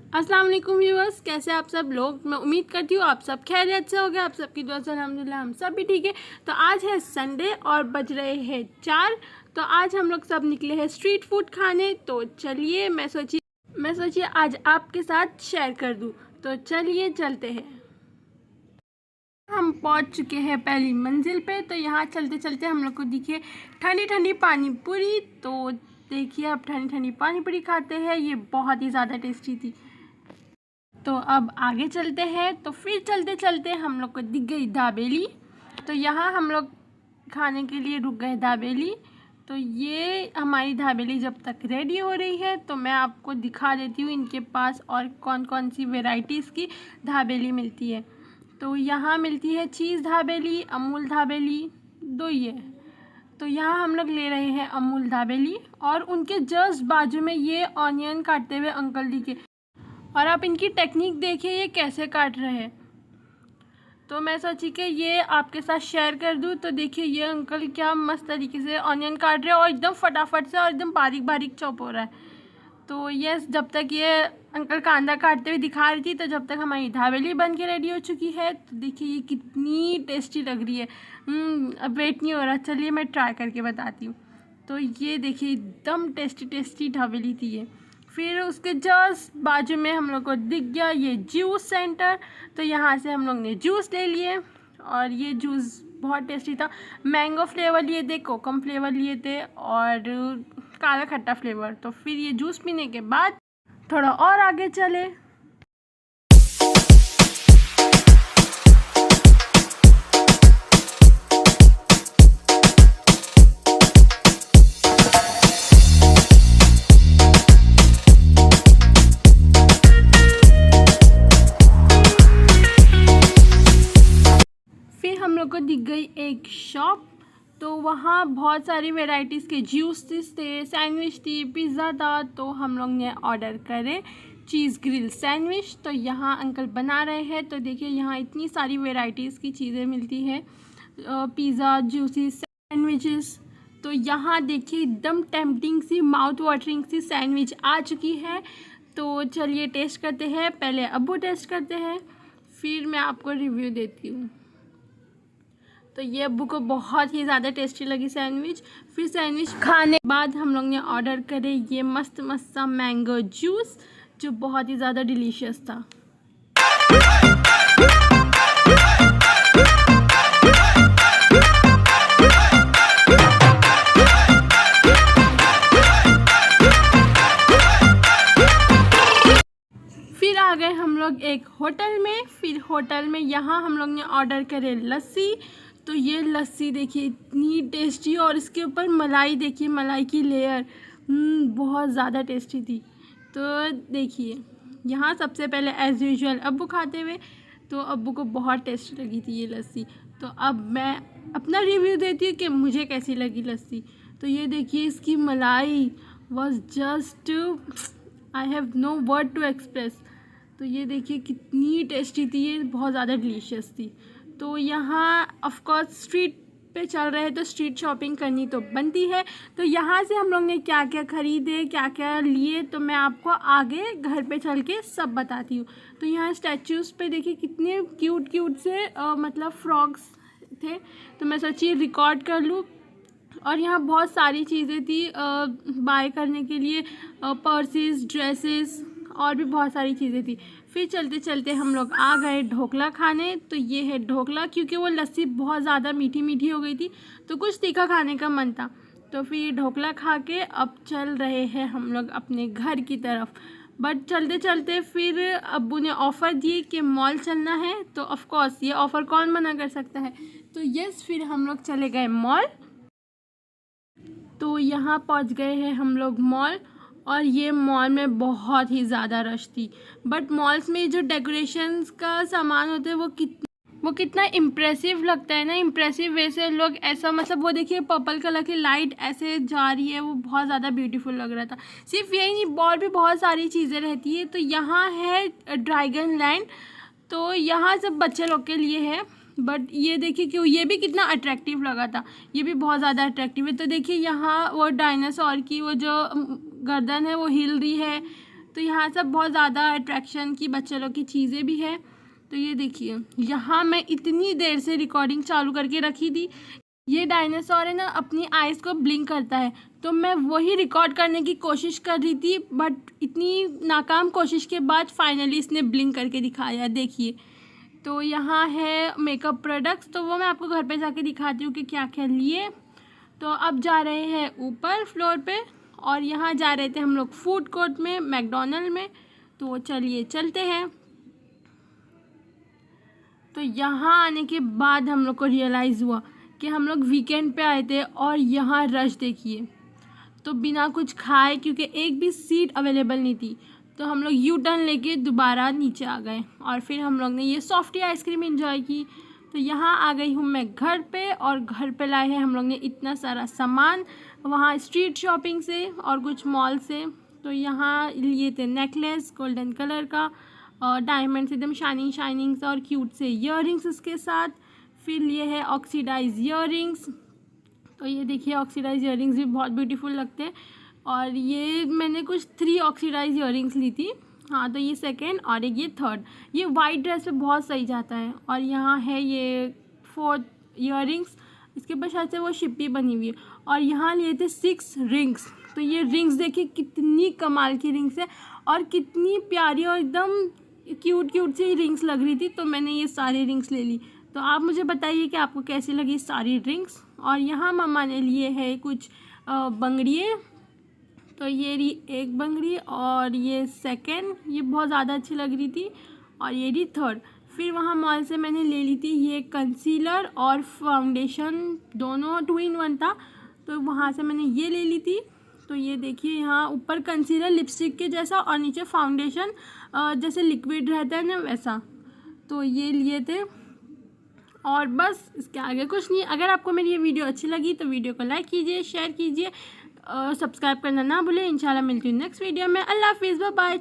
अस्सलाम वालेकुम व्यूअर्स, कैसे आप सब लोग। मैं उम्मीद करती हूँ आप सब खैरियत से हो गए। आप सबकी दुआ से अल्हम्दुलिल्लाह हम सब भी ठीक है। तो आज है संडे और बज रहे हैं 4। तो आज हम लोग सब निकले हैं स्ट्रीट फूड खाने। तो चलिए मैं सोची आज आपके साथ शेयर कर दूँ। तो चलिए चलते हैं। हम पहुंच चुके हैं पहली मंजिल पे। तो यहाँ चलते चलते हम लोग को दिखे ठंडी ठंडी पानी पूरी। तो देखिए अब ठंडी ठंडी पानी पूरी खाते हैं, ये बहुत ही ज़्यादा टेस्टी थी। तो अब आगे चलते हैं। तो फिर चलते चलते हम लोग को दिख गई दाबेली। तो यहाँ हम लोग खाने के लिए रुक गए दाबेली। तो ये हमारी दाबेली जब तक रेडी हो रही है तो मैं आपको दिखा देती हूँ इनके पास और कौन कौन सी वेराइटीज़ की दाबेली मिलती है। तो यहाँ मिलती है चीज़ दाबेली, अमूल दाबेली, दो ही है। तो यहाँ हम लोग ले रहे हैं अमूल दाबेली और उनके जस्ट बाजू में ये ऑनियन काटते हुए अंकल दिखे। और आप इनकी टेक्निक देखिए, ये कैसे काट रहे हैं। तो मैं सोची कि ये आपके साथ शेयर कर दूँ। तो देखिए ये अंकल क्या मस्त तरीके से ऑनियन काट रहे हैं और एकदम फटाफट से और एकदम बारीक बारीक चॉप हो रहा है। तो ये जब तक ये अंकल कांदा काटते हुए दिखा रही थी तो जब तक हमारी दाबेली बन के रेडी हो चुकी है। तो देखिए ये कितनी टेस्टी लग रही है। अब वेट नहीं हो रहा, चलिए मैं ट्राई करके बताती हूँ। तो ये देखिए एकदम टेस्टी टेस्टी दाबेली थी ये। फिर उसके जस्ट बाजू में हम लोग को दिख गया ये जूस सेंटर। तो यहाँ से हम लोग ने जूस ले लिए और ये जूस बहुत टेस्टी था। मैंगो फ्लेवर लिए थे, कोकम फ्लेवर लिए थे और काला खट्टा फ्लेवर। तो फिर ये जूस पीने के बाद थोड़ा और आगे चले। फिर हम लोग को दिख गई एक शॉप। तो वहाँ बहुत सारी वैरायटीज़ के जूसेस थे, सैंडविच थी, पिज़्ज़ा था। तो हम लोग ने ऑर्डर करे चीज़ ग्रिल सैंडविच। तो यहाँ अंकल बना रहे हैं। तो देखिए यहाँ इतनी सारी वैरायटीज़ की चीज़ें मिलती है, पिज़्ज़ा, जूसेस, सैंडविचेस। तो यहाँ देखिए एकदम टेम्पटिंग सी, माउथ वाटरिंग सी सैंडविच आ चुकी है। तो चलिए टेस्ट करते हैं। पहले अब्बू टेस्ट करते हैं, फिर मैं आपको रिव्यू देती हूँ। तो ये अब्बू को बहुत ही ज़्यादा टेस्टी लगी सैंडविच। फिर सैंडविच खाने के बाद हम लोग ने ऑर्डर करे ये मस्त मस्त सा मैंगो जूस, जो बहुत ही ज़्यादा डिलीशियस था। फिर आ गए हम लोग एक होटल में। फिर होटल में यहाँ हम लोग ने ऑर्डर करे लस्सी। तो ये लस्सी देखिए इतनी टेस्टी और इसके ऊपर मलाई देखिए, मलाई की लेयर बहुत ज़्यादा टेस्टी थी। तो देखिए यहाँ सबसे पहले एज़ यूजुअल अब्बू खाते हुए। तो अब्बू को बहुत टेस्टी लगी थी ये लस्सी। तो अब मैं अपना रिव्यू देती हूँ कि मुझे कैसी लगी लस्सी। तो ये देखिए इसकी मलाई was just, I have no word to express. तो ये देखिए कितनी टेस्टी थी, ये बहुत ज़्यादा डिलीशियस थी। तो यहाँ ऑफ कोर्स स्ट्रीट पे चल रहे हैं तो स्ट्रीट शॉपिंग करनी तो बनती है। तो यहाँ से हम लोग ने क्या क्या ख़रीदे, क्या क्या लिए, तो मैं आपको आगे घर पे चल के सब बताती हूँ। तो यहाँ स्टैचूज़ पे देखिए कितने क्यूट क्यूट से मतलब फ्रॉक्स थे। तो मैं सोची रिकॉर्ड कर लूँ। और यहाँ बहुत सारी चीज़ें थी बाय करने के लिए, पर्सेस, ड्रेसेस और भी बहुत सारी चीज़ें थी। फिर चलते चलते हम लोग आ गए ढोकला खाने। तो ये है ढोकला, क्योंकि वो लस्सी बहुत ज़्यादा मीठी मीठी हो गई थी तो कुछ तीखा खाने का मन था। तो फिर ढोकला खा के अब चल रहे हैं हम लोग अपने घर की तरफ। बट चलते चलते फिर अब्बू ने ऑफ़र दिए कि मॉल चलना है। तो ऑफ़ कोर्स ये ऑफ़र कौन मना कर सकता है। तो यस, फिर हम लोग चले गए मॉल। तो यहाँ पहुँच गए हैं हम लोग मॉल और ये मॉल में बहुत ही ज़्यादा रश थी। बट मॉल्स में जो डेकोरेशंस का सामान होता है वो कितना इम्प्रेसिव लगता है ना। इम्प्रेसिव वे से लोग ऐसा, मतलब वो देखिए पर्पल कलर की लाइट ऐसे जा रही है, वो बहुत ज़्यादा ब्यूटीफुल लग रहा था। सिर्फ यही नहीं, और भी बहुत सारी चीज़ें रहती है। तो यहाँ है ड्रैगन लैंड। तो यहाँ सब बच्चे लोग के लिए है। बट ये देखिए कि ये भी कितना अट्रैक्टिव लगा था, ये भी बहुत ज़्यादा अट्रैक्टिव है। तो देखिए यहाँ वो डायनासोर की वो जो गर्दन है वो हिल रही है। तो तो यहाँ सब बहुत ज़्यादा अट्रैक्शन की बच्चे लोग की चीज़ें भी है। तो ये देखिए, यहाँ मैं इतनी देर से रिकॉर्डिंग चालू करके रखी थी। ये डायनासोर है ना, अपनी आइज़ को ब्लिंक करता है, तो मैं वही रिकॉर्ड करने की कोशिश कर रही थी, बट इतनी नाकाम कोशिश के बाद फाइनली इसने ब्लिंक करके दिखाया। देखिए, तो यहाँ है मेकअप प्रोडक्ट्स, तो वो मैं आपको घर पे जाके दिखाती हूँ कि क्या क्या लिए। तो अब जा रहे हैं ऊपर फ्लोर पे, और यहाँ जा रहे थे हम लोग फूड कोर्ट में, मैकडोनल्ड में। तो चलिए चलते हैं। तो यहाँ आने के बाद हम लोग को रियलाइज़ हुआ कि हम लोग वीकेंड पे आए थे, और यहाँ रश देखिए। तो बिना कुछ खाए, क्योंकि एक भी सीट अवेलेबल नहीं थी, तो हम लोग यू टर्न लेके दोबारा नीचे आ गए, और फिर हम लोग ने ये सॉफ्टी आइसक्रीम एंजॉय की। तो यहाँ आ गई हूँ मैं घर पे, और घर पे लाए हैं हम लोग ने इतना सारा सामान वहाँ स्ट्रीट शॉपिंग से और कुछ मॉल से। तो यहाँ लिए थे नेकलेस गोल्डन कलर का, और डायमंड्स एकदम शाइनिंग शाइनिंग सा, और क्यूट से ईयररिंग्स उसके साथ। फिर लिए है ऑक्सीडाइज ईयररिंग्स। तो ये देखिए, ऑक्सीडाइज ईयररिंग्स भी बहुत ब्यूटीफुल लगते हैं, और ये मैंने कुछ 3 ऑक्सीडाइज ईयररिंग्स ली थी। हाँ, तो ये सेकेंड और एक ये थर्ड। ये वाइट ड्रेस पे बहुत सही जाता है। और यहाँ है ये 4th ईयररिंग्स, इसके ऊपर शायद से वो शिप्पी बनी हुई है। और यहाँ लिए थे 6 रिंग्स। तो ये रिंग्स देखिए कितनी कमाल की रिंग्स है, और कितनी प्यारी और एकदम क्यूट क्यूट सी रिंग्स लग रही थी। तो मैंने ये सारी रिंग्स ले ली। तो आप मुझे बताइए कि आपको कैसी लगी सारी रिंग्स। और यहाँ मम्मा ने लिए है कुछ बंगड़ियाँ। तो ये रही एक बंगड़ी, और ये सेकेंड, ये बहुत ज़्यादा अच्छी लग रही थी, और ये रही थर्ड। फिर वहाँ मॉल से मैंने ले ली थी ये कंसीलर और फाउंडेशन, दोनों 2 in 1 था, तो वहाँ से मैंने ये ले ली थी। तो ये देखिए, यहाँ ऊपर कंसीलर लिपस्टिक के जैसा, और नीचे फाउंडेशन जैसे लिक्विड रहता है ना वैसा। तो ये लिए थे, और बस इसके आगे कुछ नहीं। अगर आपको मेरी ये वीडियो अच्छी लगी तो वीडियो को लाइक कीजिए, शेयर कीजिए, सब्सक्राइब करना ना भूलें। इंशाल्लाह मिलती हूँ नेक्स्ट वीडियो में। अल्लाह हाफिज़, बाय बाय।